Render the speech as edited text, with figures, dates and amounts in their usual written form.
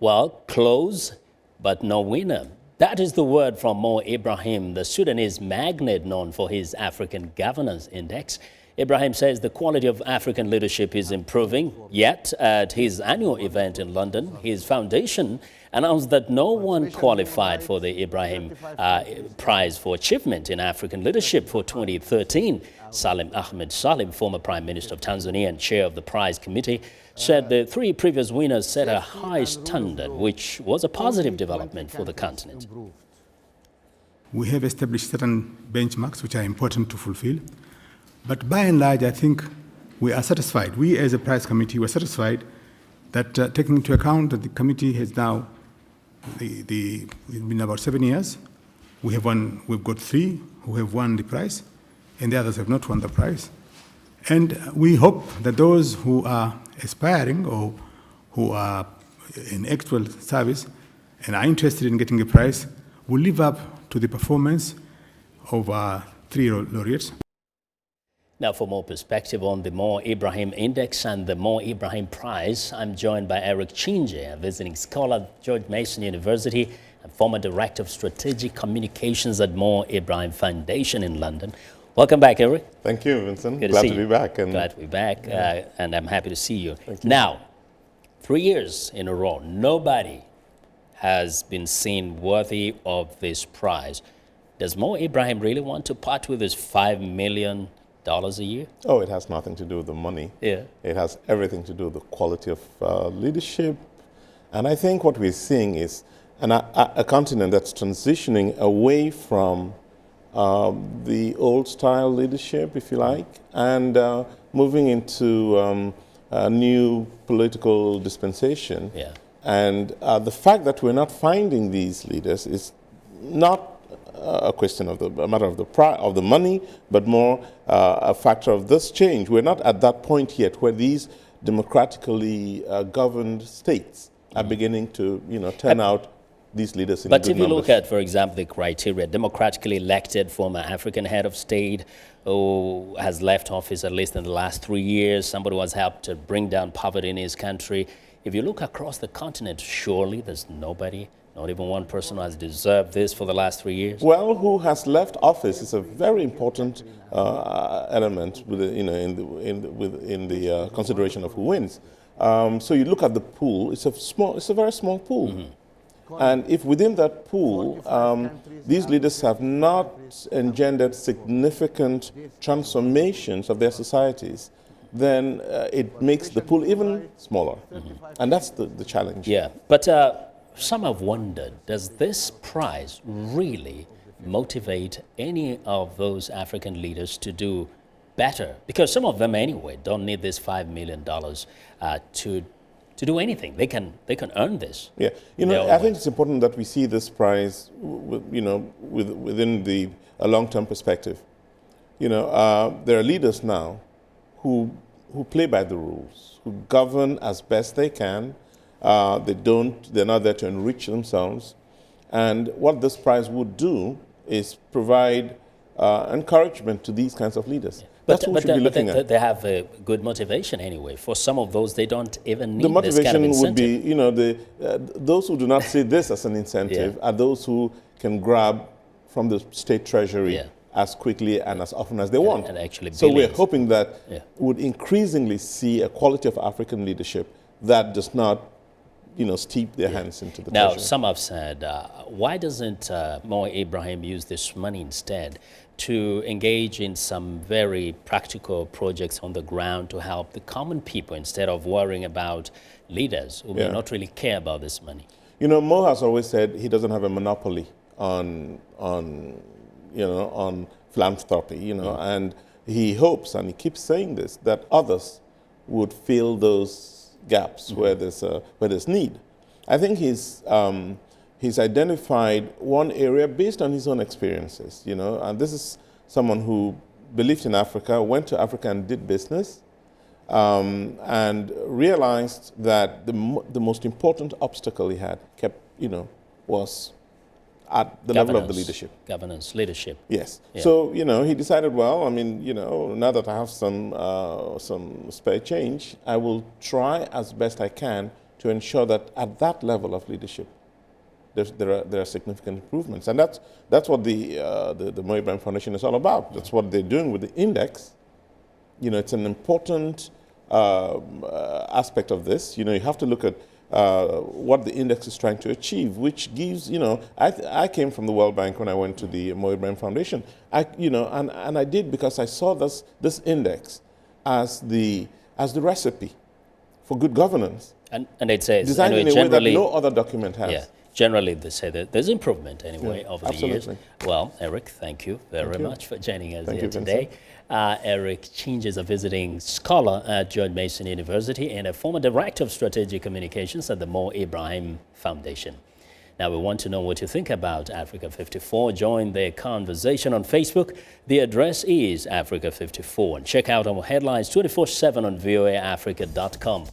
Well, close, but no winner. That is the word from Mo Ibrahim, the Sudanese magnate known for his African Governance Index. Ibrahim says the quality of African leadership is improving, yet at his annual event in London, his foundation announced that no one qualified for the Ibrahim Prize for Achievement in African Leadership for 2013. Salim Ahmed Salim, former Prime Minister of Tanzania and chair of the prize committee, said the three previous winners set a high standard, which was a positive development for the continent. We have established certain benchmarks which are important to fulfill. But by and large, I think we are satisfied. We as a prize committee were satisfied that taking into account that the committee has now, it's been about 7 years, we've got 3 who have won the prize, and the others have not won the prize. And we hope that those who are aspiring or who are in actual service and are interested in getting a prize will live up to the performance of our 3 laureates. Now, for more perspective on the Mo Ibrahim Index and the Mo Ibrahim Prize, I'm joined by Eric Chinje, a visiting scholar at George Mason University and former Director of Strategic Communications at Mo Ibrahim Foundation in London. Welcome back, Eric. Thank you, Vincent. Glad to be back. Glad to be back, and I'm happy to see you. Now, 3 years in a row, nobody has been seen worthy of this prize. Does Mo Ibrahim really want to part with his $5 million a year? Oh, it has nothing to do with the money. Yeah. It has everything to do with the quality of leadership. And I think what we're seeing is a continent that's transitioning away from the old style leadership, if you like, and moving into a new political dispensation. Yeah. And the fact that we're not finding these leaders is not a question of a matter of the money, but more a factor of this change. We're not at that point yet where these democratically governed states are beginning to, turn out these leaders in good numbers. But if you look at, for example, the criteria, democratically elected former African head of state who has left office at least in the last 3 years, somebody who has helped to bring down poverty in his country. If you look across the continent, surely there's nobody, not even one person who has deserved this for the last 3 years. Well, who has left office is a very important element in the consideration of who wins. So you look at the pool; it's a very small pool. Mm-hmm. And if within that pool, these leaders have not engendered significant transformations of their societies, then it makes the pool even smaller. Mm-hmm. And that's the challenge. Yeah, but some have wondered, does this prize really motivate any of those African leaders to do better? Because some of them anyway don't need this $5 million to do anything. They can earn this. Yeah, I think it's important that we see this prize, within a long-term perspective. There are leaders now who play by the rules, who govern as best they can. They're not there to enrich themselves. And what this prize would do is provide encouragement to these kinds of leaders. Yeah. That's what we should be looking at. They have a good motivation anyway. For some of those, they don't even need the motivation this kind of incentive. Would be, those who do not see this as an incentive are those who can grab from the state treasury as quickly and as often as they want. And actually so we're hoping that we would increasingly see a quality of African leadership that does not steep their hands into the treasury. Now, some have said, why doesn't Mo Ibrahim use this money instead to engage in some very practical projects on the ground to help the common people instead of worrying about leaders who may not really care about this money? Mo has always said he doesn't have a monopoly on philanthropy, and he hopes, and he keeps saying this, that others would fill those gaps where there's need. I think he's identified one area based on his own experiences, and this is someone who believed in Africa, went to Africa and did business, and realized that the most important obstacle he had was at the level of the leadership. Governance, leadership. Yes. Yeah. So, he decided, well, now that I have some spare change, I will try as best I can to ensure that at that level of leadership, there are significant improvements. And that's what the Mo Ibrahim Foundation is all about. That's what they're doing with the index. You know, it's an important aspect of this. You know, you have to look at what the index is trying to achieve, which gives, you know, I came from the World Bank when I went to the Mo Ibrahim Foundation. And I did because I saw this index as the recipe for good governance. And it says, designed anyway, in a way that no other document has. Yeah, generally they say that there's improvement anyway over the years. Absolutely. Well, Eric, thank you very much for joining us Thank here you, today. Eric Chinje is a visiting scholar at George Mason University and a former director of strategic communications at the Mo Ibrahim Foundation. Now, we want to know what you think about Africa 54. Join the conversation on Facebook. The address is Africa 54. And check out our headlines 24/7 on voaafrica.com.